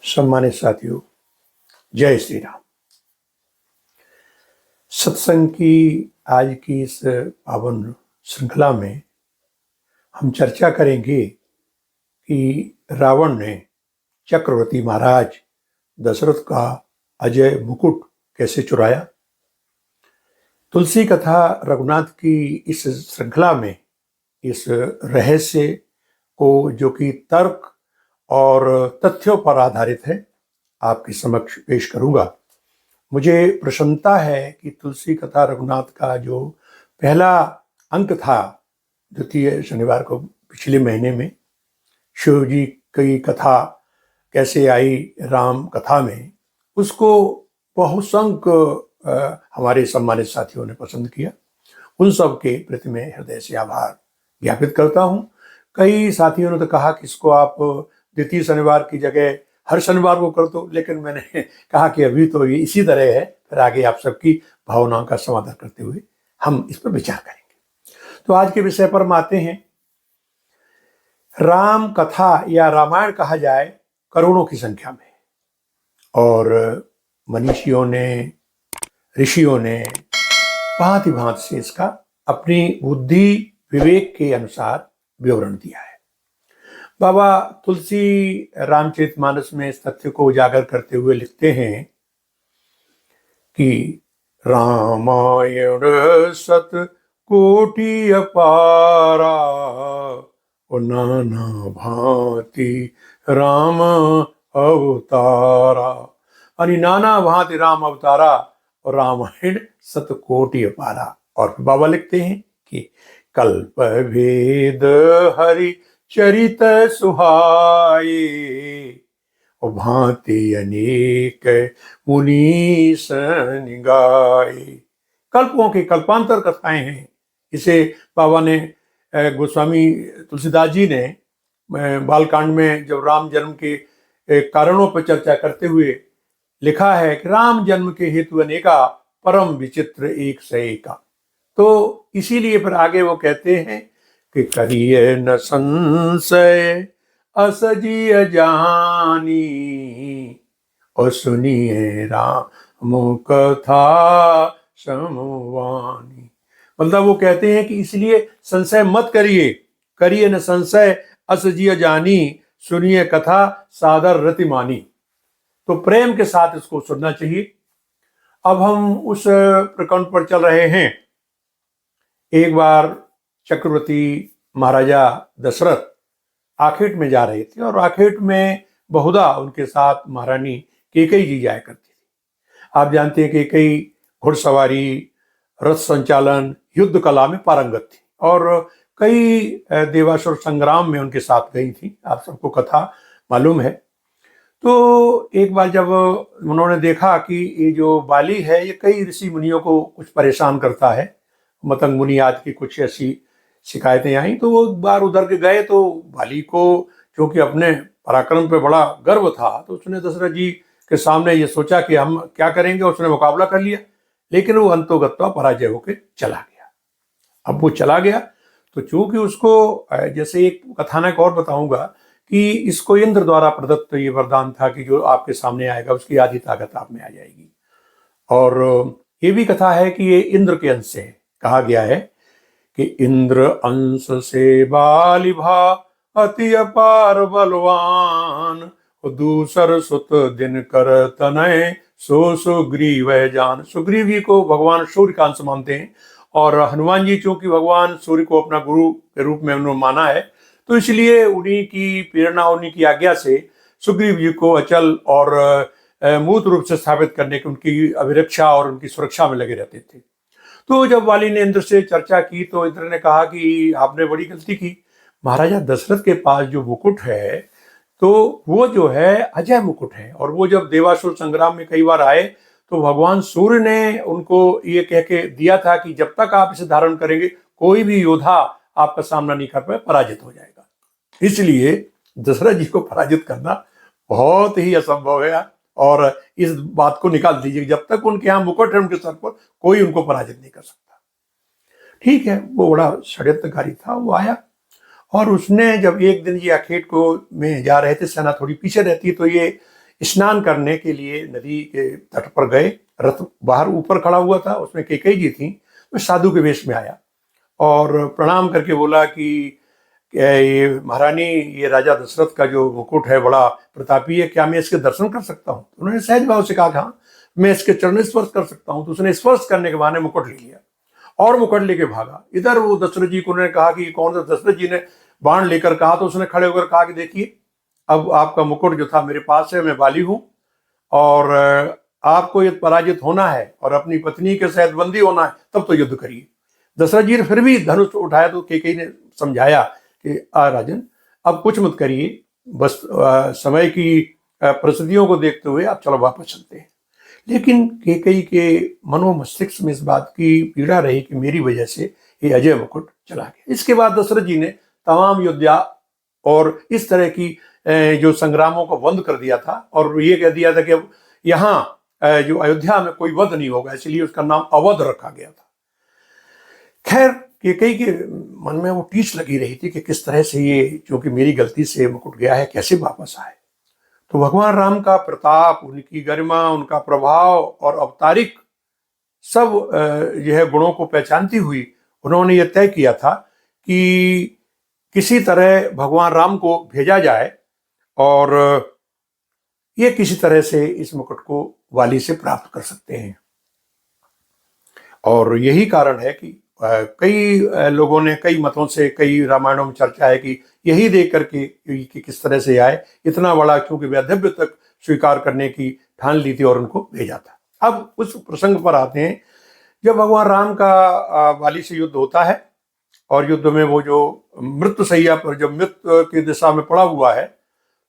सम्मानित साथियों, जय श्री राम। सत्संग की आज की इस पावन श्रृंखला में हम चर्चा करेंगे कि रावण ने चक्रवर्ती महाराज दशरथ का अजय मुकुट कैसे चुराया। तुलसी कथा रघुनाथ की इस श्रृंखला में इस रहस्य को, जो कि तर्क और तथ्यों पर आधारित है, आपके समक्ष पेश करूंगा। मुझे प्रसन्नता है कि तुलसी कथा रघुनाथ का जो पहला अंक था, द्वितीय शनिवार को पिछले महीने में शिव जी की कथा कैसे आई राम कथा में, उसको बहुसंख्य हमारे सम्मानित साथियों ने पसंद किया। उन सब के प्रति मैं हृदय से आभार ज्ञापित करता हूँ। कई साथियों ने तो कहा कि इसको आप द्वितीय शनिवार की जगह हर शनिवार को कर दो, लेकिन मैंने कहा कि अभी तो ये इसी तरह है, फिर आगे आप सबकी भावनाओं का समाधान करते हुए हम इस पर विचार करेंगे। तो आज के विषय पर हम आते हैं। राम कथा या रामायण कहा जाए करोड़ों की संख्या में, और मनीषियों ने, ऋषियों ने भांति भांति से इसका अपनी बुद्धि विवेक के अनुसार विवरण दिया है। बाबा तुलसी रामचरितमानस में इस तथ्य को उजागर करते हुए लिखते हैं कि रामायण सत कोटि अपारा, और नाना भांति राम अवतारा। यानी नाना भांति राम अवतारा और रामायण सत कोटि अपारा। और बाबा लिखते हैं कि कल्प भेद हरि चरित सुहाए, और भांति अनेक मुनीस निगाए। कल्पों के कल्पांतर कथाएं हैं। इसे बाबा ने, गोस्वामी तुलसीदास जी ने बालकांड में जब राम जन्म के कारणों पर चर्चा करते हुए लिखा है कि राम जन्म के हेतु अनेका, परम विचित्र एक से एका। तो इसीलिए फिर आगे वो कहते हैं कि करिए न संशय असजिय जानी, और सुनिए राम कथा समवानी। मतलब वो कहते हैं कि इसलिए संशय मत करिए, करिए न संशय असजिय जानी, सुनिए कथा सादर रति मानी। तो प्रेम के साथ इसको सुनना चाहिए। अब हम उस प्रकरण पर चल रहे हैं। एक बार चक्रवर्ती महाराजा दशरथ आखेट में जा रहे थे, और आखेट में बहुधा उनके साथ महारानी कैकेयी जी जाया करती थी। आप जानते हैं कि कैकेयी घुड़सवारी, रथ संचालन, युद्ध कला में पारंगत थी, और कई देवासुर संग्राम में उनके साथ गई थी। आप सबको कथा मालूम है। तो एक बार जब उन्होंने देखा कि ये जो बाली है ये कई ऋषि मुनियों को कुछ परेशान करता है, मतंग मुनि आदि की कुछ ऐसी शिकायतें आई, तो वो एक बार उधर के गए। तो बाली को, क्योंकि अपने पराक्रम पे बड़ा गर्व था, तो उसने दशरथ जी के सामने ये सोचा कि हम क्या करेंगे। उसने मुकाबला कर लिया, लेकिन वो अंतोगत्वा पराजय होकर चला गया। अब वो चला गया तो चूंकि उसको, जैसे एक कथानक और बताऊंगा कि इसको इंद्र द्वारा प्रदत्त ये वरदान था कि जो आपके सामने आएगा उसकी आधी ताकत आप में आ जाएगी। और ये भी कथा है कि ये इंद्र के अंश से कहा गया है कि इंद्र अंश से बाली भा अति अपार बलवान, दूसर सुत दिन कर तनय सो सुग्रीव जान। सुग्रीव जी को भगवान सूर्य का अंश मानते हैं, और हनुमान जी चूंकि भगवान सूर्य को अपना गुरु के रूप में उन्होंने माना है, तो इसलिए उन्हीं की प्रेरणा, उन्हीं की आज्ञा से सुग्रीव जी को अचल और मूर्त रूप से स्थापित करने की, उनकी अभिरक्षा और उनकी सुरक्षा में लगे रहते थे। तो जब वाली ने इंद्र से चर्चा की तो इंद्र ने कहा कि आपने बड़ी गलती की। महाराजा दशरथ के पास जो मुकुट है, तो वो जो है अजय मुकुट है, और वो जब देवासुर संग्राम में कई बार आए तो भगवान सूर्य ने उनको ये कह के दिया था कि जब तक आप इसे धारण करेंगे कोई भी योद्धा आपका सामना नहीं कर पाए, पराजित हो जाएगा। इसलिए दशरथ जी को पराजित करना बहुत ही असंभव है, और इस बात को निकाल दीजिए, जब तक उनके यहाँ मुकुट है उनके सर पर, कोई उनको पराजित नहीं कर सकता। ठीक है, वो बड़ा षड्यंत्रकारी था। वो आया, और उसने जब एक दिन ये आखेट को में जा रहे थे, सेना थोड़ी पीछे रहती, तो ये स्नान करने के लिए नदी के तट पर गए। रथ बाहर ऊपर खड़ा हुआ था, उसमें कैकेयी जी थी। तो साधु के वेश में आया और प्रणाम करके बोला कि ये महारानी, ये राजा दशरथ का जो मुकुट है बड़ा प्रतापी है, क्या मैं इसके दर्शन कर सकता हूँ? तो उन्होंने सहज भाव से कहा हाँ, मैं इसके चरण स्पर्श कर सकता हूँ। तो उसने स्पर्श करने के बहाने मुकुट ले लिया और मुकुट लेके भागा। इधर वो दशरथ जी को उन्होंने कहा कि कौन सा? दशरथ जी ने बाण लेकर कहा। तो उसने खड़े होकर कहा कि देखिए, अब आपका मुकुट जो था मेरे पास है, मैं वाली हूँ और आपको ये पराजित होना है और अपनी पत्नी के साथ बंदी होना है, तब तो युद्ध करिए। दशरथ जी ने फिर भी धनुष उठाया तो कैकेयी ने समझाया कि राजन, अब कुछ मत करिए, बस समय की परिस्थितियों को देखते हुए आप चलो वापस चलते हैं। लेकिन कैकेयी के मनोमस्तिष्क में इस बात की पीड़ा रही कि मेरी वजह से ये अजय मुकुट चला गया। इसके बाद दशरथ जी ने तमाम योद्धा और इस तरह की जो संग्रामों को बंद कर दिया था और ये कह दिया था कि अब यहाँ जो अयोध्या में कोई वध नहीं होगा, इसलिए उसका नाम अवध रखा गया था। खैर, कैकेयी के मन में वो टीच लगी रही थी कि किस तरह से ये, क्योंकि मेरी गलती से मुकुट गया है, कैसे वापस आए। तो भगवान राम का प्रताप, उनकी गरिमा, उनका प्रभाव और अवतारिक सब यह गुणों को पहचानती हुई उन्होंने ये तय किया था कि किसी तरह भगवान राम को भेजा जाए और ये किसी तरह से इस मुकुट को वाली से प्राप्त कर सकते हैं। और यही कारण है कि कई लोगों ने, कई मतों से, कई रामायणों में चर्चा है कि यही देख करके कि किस तरह से आए, इतना बड़ा, क्योंकि वैधव्य तक स्वीकार करने की ठान ली थी और उनको भेजा था। अब उस प्रसंग पर आते हैं जब भगवान राम का वाली से युद्ध होता है और युद्ध में वो जो मृत्यु सैया पर जब मृत्यु की दिशा में पड़ा हुआ है,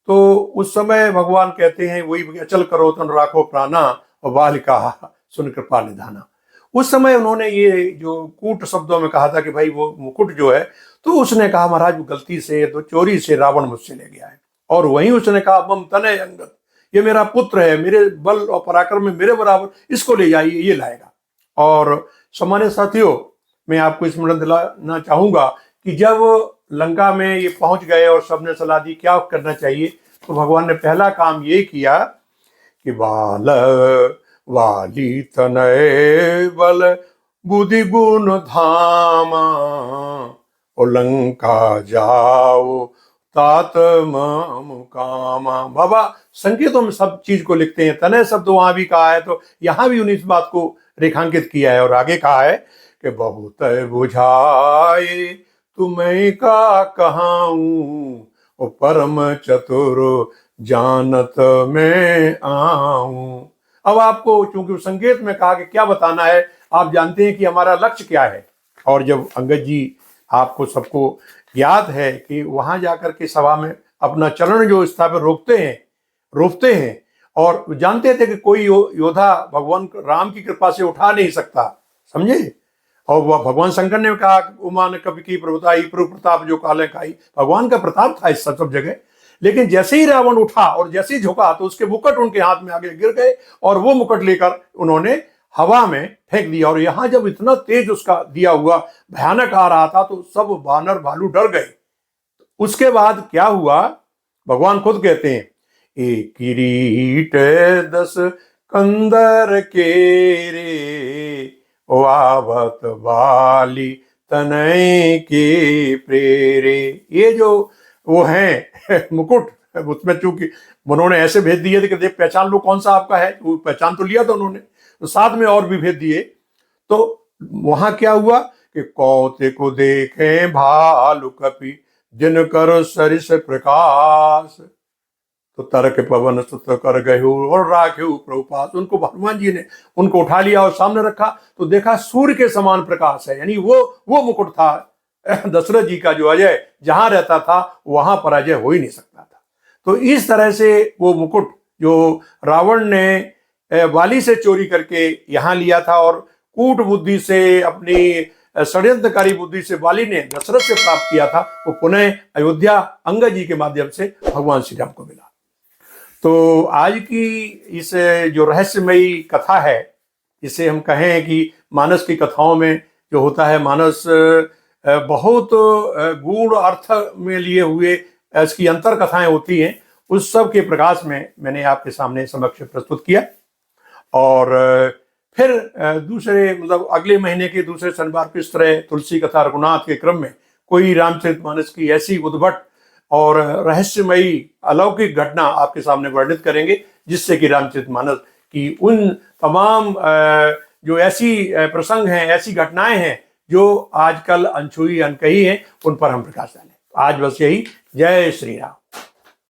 तो उस समय भगवान कहते हैं, वही अचल करो तन राखो प्राणा और बालिका सुन कृपा निधाना। उस समय उन्होंने ये जो कूट शब्दों में कहा था कि भाई वो मुकुट जो है, तो उसने कहा महाराज वो गलती से, तो चोरी से रावण मुझसे ले गया है। और वहीं उसने कहा मम तनय अंगद, ये मेरा पुत्र है, मेरे बल और पराक्रम में मेरे बराबर, इसको ले जाइए, ये लाएगा। और सम्मानित साथियों, मैं आपको स्मरण दिलाना चाहूंगा कि जब लंका में ये पहुंच गए और सबने सलाह दी क्या करना चाहिए, तो भगवान ने पहला काम ये किया कि बाल वाली तनय बल बुद्धि गुण धामा, और लंका जाओ तात मुकामा। बाबा संकेतों में सब चीज को लिखते हैं, तनय शब्द वहां भी कहा है, तो यहां भी उन्हें इस बात को रेखांकित किया है। और आगे कहा है कि बहुत बुझाए तुम्हें का कहाऊं, ओ परम चतुर जानत में आऊं। अब आपको चूंकि संकेत में कहा कि क्या बताना है, आप जानते हैं कि हमारा लक्ष्य क्या है। और जब अंगद जी, आपको सबको ज्ञात है कि वहां जाकर के सभा में अपना चरण जो स्थापित रोकते हैं और जानते थे कि कोई योद्धा भगवान राम की कृपा से उठा नहीं सकता, समझे। और वह भगवान शंकर ने कहा उमा ने कभी की प्रभुताई प्रभु प्रताप जो काले खाई, भगवान का प्रताप था इस सब जगह। लेकिन जैसे ही रावण उठा और जैसे ही झुका तो उसके मुकुट उनके हाथ में आगे गिर गए और वो मुकुट लेकर उन्होंने हवा में फेंक दिया। और यहां जब इतना तेज उसका दिया हुआ भयानक आ रहा था तो सब वानर भालू डर गए। उसके बाद क्या हुआ, भगवान खुद कहते हैं, एक किरीट 10 कंदर के रे, आवत वाली तनय के प्रेरे। ये जो वो है मुकुट, उसमें चूंकि उन्होंने ऐसे भेज दिए थे कि देख पहचान लो कौन सा आपका है, वो पहचान तो लिया था उन्होंने, तो साथ में और भी भेज दिए। तो वहां क्या हुआ कि कौते को देखे भालु कपि, दिन कर सरिस प्रकाश, तो तरक पवन सुत कर गए और राखे प्रभुपास। उनको हनुमान जी ने उनको उठा लिया और सामने रखा तो देखा सूर्य के समान प्रकाश है, यानी वो मुकुट था दशरथ जी का जो अजय जहां रहता था वहां पर अजय हो ही नहीं सकता था। तो इस तरह से वो मुकुट जो रावण ने वाली से चोरी करके यहां लिया था और कूट बुद्धि से, अपनी षड्यंत्रकारी बुद्धि से वाली ने दशरथ से प्राप्त किया था, वो पुनः अयोध्या अंगद जी के माध्यम से भगवान श्री राम को मिला। तो आज की इस जो रहस्यमयी कथा है, इसे हम कहें कि मानस की कथाओं में जो होता है, मानस बहुत गूढ़ अर्थ में लिए हुए इसकी अंतर कथाएं होती हैं, उस सब के प्रकाश में मैंने आपके सामने समक्ष प्रस्तुत किया। और फिर दूसरे मतलब अगले महीने के दूसरे शनिवार को इस तरह तुलसी कथा रघुनाथ के क्रम में कोई रामचरितमानस की ऐसी उद्भट और रहस्यमयी अलौकिक घटना आपके सामने वर्णित करेंगे, जिससे कि रामचरितमानस की उन तमाम जो ऐसी प्रसंग हैं, ऐसी घटनाएं हैं जो आजकल अनछुई अनकही हैं, उन पर हम प्रकाश डालें। आज बस यही। जय श्री राम।